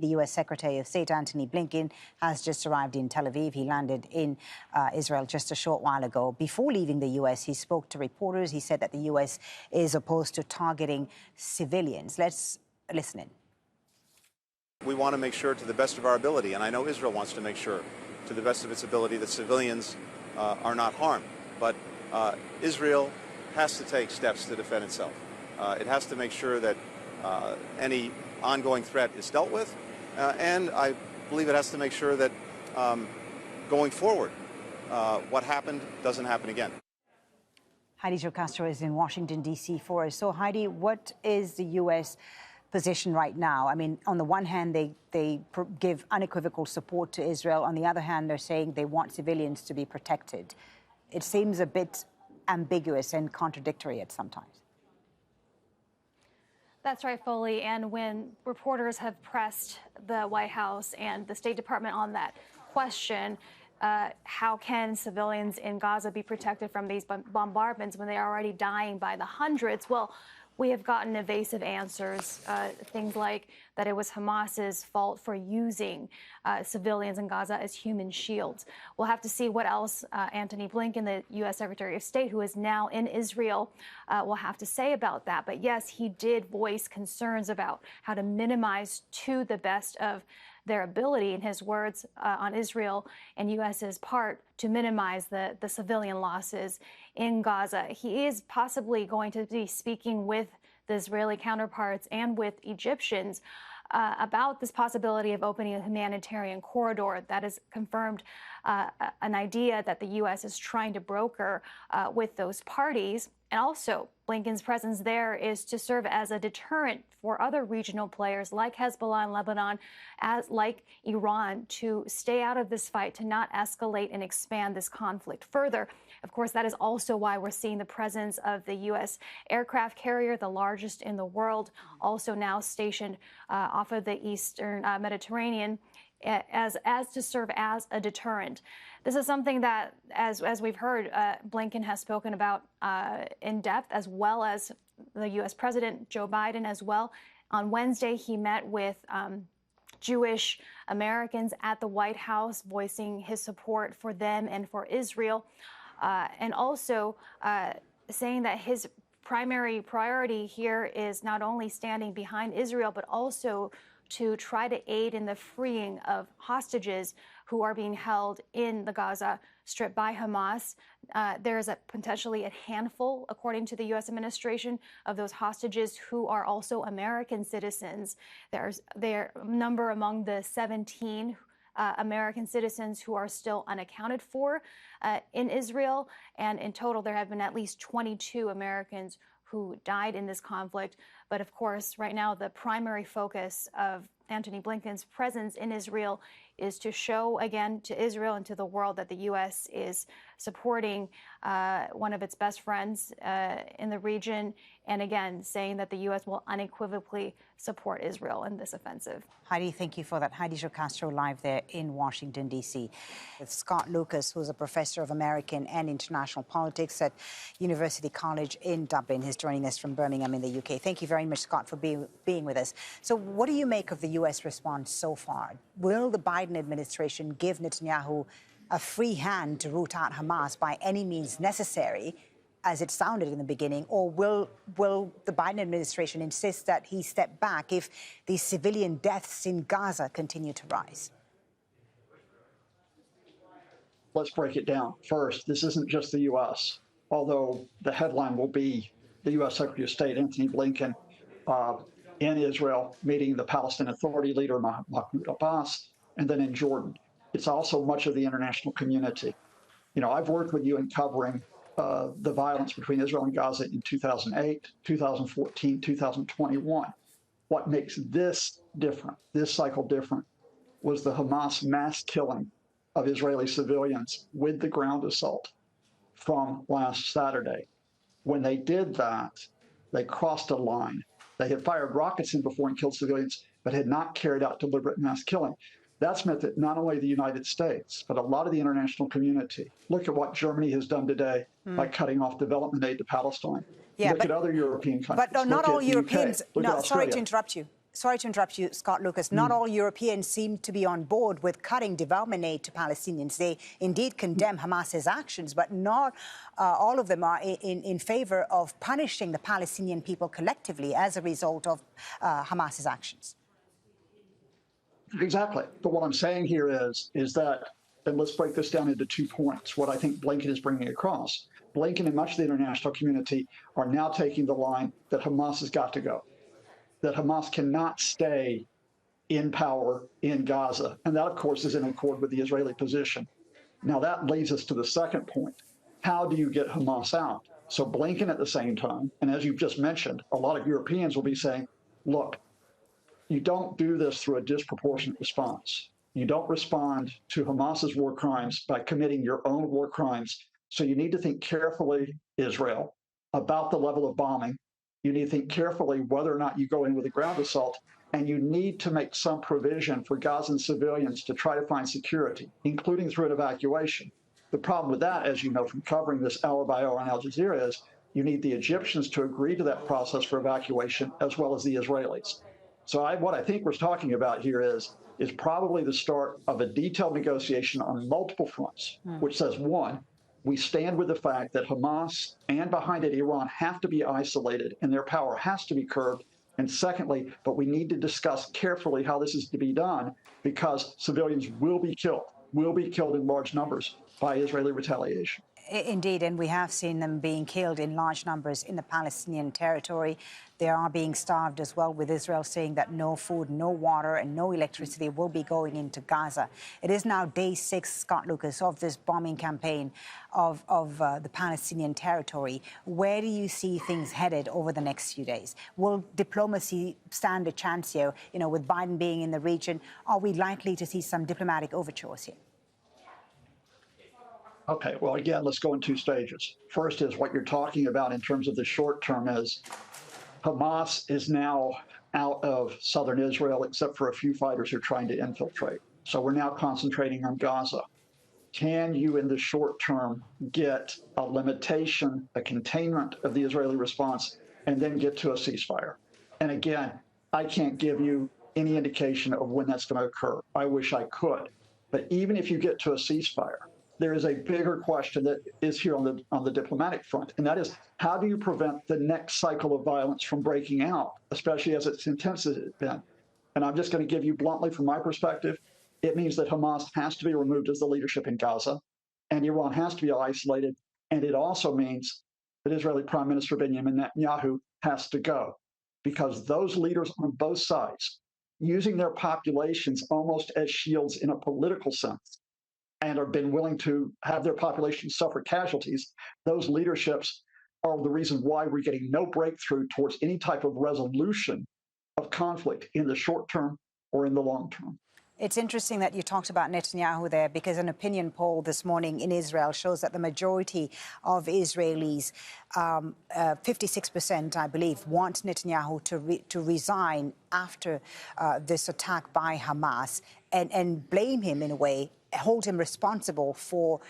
The U.S. Secretary of State Antony Blinken has just arrived in Tel Aviv. He landed in Israel just a short while ago. Before leaving the U.S., he spoke to reporters. He said that the U.S. is opposed to targeting civilians. Let's listen in. We want to make sure to the best of our ability, and I know Israel wants to make sure to the best of its ability that civilians are not harmed. But Israel has to take steps to defend itself. It has to make sure that any ongoing threat is dealt with, and I believe it has to make sure that going forward, what happened doesn't happen again. Heidi Jocastro is in Washington, D.C. for us. So, Heidi, what is the U.S. position right now? I mean, on the one hand, they give unequivocal support to Israel. On the other hand, they're saying they want civilians to be protected. It seems a bit ambiguous and contradictory at some times. That's right, Foley. And when reporters have pressed the White House and the State Department on that question, how can civilians in Gaza be protected from these bombardments when they are already dying by the hundreds? Well, we have gotten evasive answers, things like that it was Hamas's fault for using civilians in Gaza as human shields. We'll have to see what else Antony Blinken, the U.S. Secretary of State, who is now in Israel, will have to say about that. But yes, he did voice concerns about how to minimize to the best of their ability, in his words, on Israel and U.S.'s part to minimize the civilian losses in Gaza. He is possibly going to be speaking with the Israeli counterparts and with Egyptians about this possibility of opening a humanitarian corridor. That is confirmed an idea that the U.S. is trying to broker with those parties. And also, Blinken's presence there is to serve as a deterrent for other regional players like Hezbollah in Lebanon, like Iran, to stay out of this fight, to not escalate and expand this conflict further. Of course, that is also why we're seeing the presence of the U.S. aircraft carrier, the largest in the world, also now stationed off of the eastern Mediterranean, as to serve as a deterrent. This is something that, as we've heard, Blinken has spoken about in depth, as well as the U.S. President Joe Biden as well. On Wednesday, he met with Jewish Americans at the White House, voicing his support for them and for Israel, and also saying that his primary priority here is not only standing behind Israel, but also to try to aid in the freeing of hostages who are being held in the Gaza Strip by Hamas. There is potentially a handful, according to the U.S. administration, of those hostages who are also American citizens. There's their number among the 17 American citizens who are still unaccounted for in Israel. And in total, there have been at least 22 Americans who died in this conflict. But of course, right now, the primary focus of Antony Blinken's presence in Israel is to show again to Israel and to the world that the U.S. is supporting one of its best friends in the region, and again, saying that the U.S. will unequivocally support Israel in this offensive. Heidi, thank you for that. Heidi Jocastro live there in Washington, D.C. With Scott Lucas, who's a professor of American and international politics at University College in Dublin. He's joining us from Birmingham in the UK. Thank you very much, Scott, for being with us. So what do you make of the U.S. response so far? Will the Biden administration give Netanyahu a free hand to root out Hamas by any means necessary, as it sounded in the beginning, or will the Biden administration insist that he step back if the civilian deaths in Gaza continue to rise? Let's break it down. First, this isn't just the U.S., although the headline will be the U.S. Secretary of State Antony Blinken in Israel meeting the Palestinian Authority leader Mahmoud Abbas, and then in Jordan. It's also much of the international community. You know, I've worked with you in covering the violence between Israel and Gaza in 2008, 2014, 2021. What makes this different, this cycle different, was the Hamas mass killing of Israeli civilians with the ground assault from last Saturday. When they did that, they crossed a line. They had fired rockets in before and killed civilians, but had not carried out deliberate mass killing. That's meant that not only the United States, but a lot of the international community, look at what Germany has done today by cutting off development aid to Palestine. Yeah, look at other European countries. But not all Europeans. No, sorry to interrupt you. Sorry to interrupt you, Scott Lucas. Not all Europeans seem to be on board with cutting development aid to Palestinians. They indeed condemn Hamas's actions, but not all of them are in favor of punishing the Palestinian people collectively as a result of Hamas's actions. Exactly. But what I'm saying here is that, and let's break this down into 2 points, what I think Blinken is bringing across. Blinken and much of the international community are now taking the line that Hamas has got to go, that Hamas cannot stay in power in Gaza. And that, of course, is in accord with the Israeli position. Now, that leads us to the second point. How do you get Hamas out? So Blinken at the same time, and as you've just mentioned, a lot of Europeans will be saying, look, you don't do this through a disproportionate response. You don't respond to Hamas's war crimes by committing your own war crimes. So you need to think carefully, Israel, about the level of bombing. You need to think carefully whether or not you go in with a ground assault, and you need to make some provision for Gazan civilians to try to find security, including through an evacuation. The problem with that, as you know from covering this hour by hour on Al Jazeera, is you need the Egyptians to agree to that process for evacuation, as well as the Israelis. So what I think we're talking about here is probably the start of a detailed negotiation on multiple fronts, which says, one, we stand with the fact that Hamas and behind it Iran have to be isolated and their power has to be curbed. And secondly, but we need to discuss carefully how this is to be done, because civilians will be killed in large numbers by Israeli retaliation. Indeed, and we have seen them being killed in large numbers in the Palestinian territory. They are being starved as well, with Israel saying that no food, no water and no electricity will be going into Gaza. It is now day 6, Scott Lucas, of this bombing campaign of the Palestinian territory. Where do you see things headed over the next few days? Will diplomacy stand a chance here? You know, with Biden being in the region, are we likely to see some diplomatic overtures here? Okay, well, again, let's go in 2 stages. First is what you're talking about in terms of the short term is Hamas is now out of southern Israel, except for a few fighters who are trying to infiltrate. So we're now concentrating on Gaza. Can you, in the short term, get a limitation, a containment of the Israeli response, and then get to a ceasefire? And again, I can't give you any indication of when that's going to occur. I wish I could. But even if you get to a ceasefire, there is a bigger question that is here on the diplomatic front, and that is, how do you prevent the next cycle of violence from breaking out, especially as it's intense as it's been? And I'm just going to give you bluntly, from my perspective, it means that Hamas has to be removed as the leadership in Gaza, and Iran has to be isolated, and it also means that Israeli Prime Minister Benjamin Netanyahu has to go, because those leaders on both sides, using their populations almost as shields in a political sense, and have been willing to have their population suffer casualties, those leaderships are the reason why we're getting no breakthrough towards any type of resolution of conflict in the short term or in the long term. It's interesting that you talked about Netanyahu there, because an opinion poll this morning in Israel shows that the majority of Israelis, 56%, I believe, want Netanyahu to resign after this attack by Hamas and blame him in a way, hold him responsible for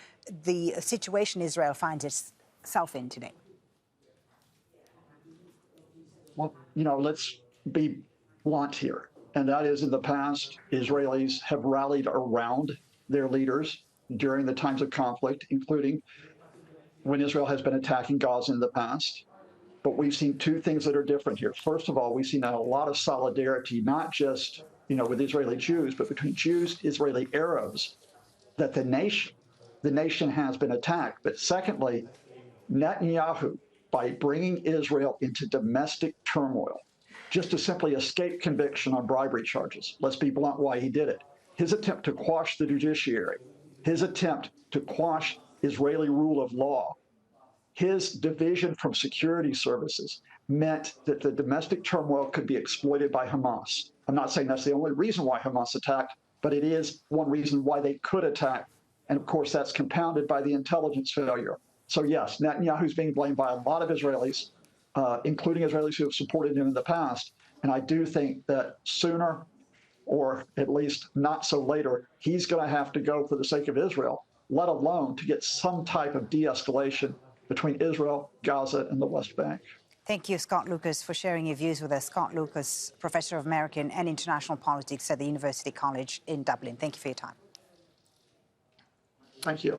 the situation Israel finds itself in today. Well, you know, let's be blunt here. And that is, in the past, Israelis have rallied around their leaders during the times of conflict, including when Israel has been attacking Gaza in the past. But we've seen 2 things that are different here. First of all, we've seen a lot of solidarity, not just, you know, with Israeli Jews, but between Jews, Israeli Arabs, that the nation has been attacked. But secondly, Netanyahu, by bringing Israel into domestic turmoil, just to simply escape conviction on bribery charges. Let's be blunt why he did it. His attempt to quash the judiciary, his attempt to quash Israeli rule of law, his division from security services meant that the domestic turmoil could be exploited by Hamas. I'm not saying that's the only reason why Hamas attacked, but it is one reason why they could attack. And of course, that's compounded by the intelligence failure. So yes, Netanyahu's being blamed by a lot of Israelis, including Israelis who have supported him in the past. And I do think that sooner, or at least not so later, he's going to have to go for the sake of Israel, let alone to get some type of de-escalation between Israel, Gaza, and the West Bank. Thank you, Scott Lucas, for sharing your views with us. Scott Lucas, Professor of American and International Politics at the University College in Dublin. Thank you for your time. Thank you.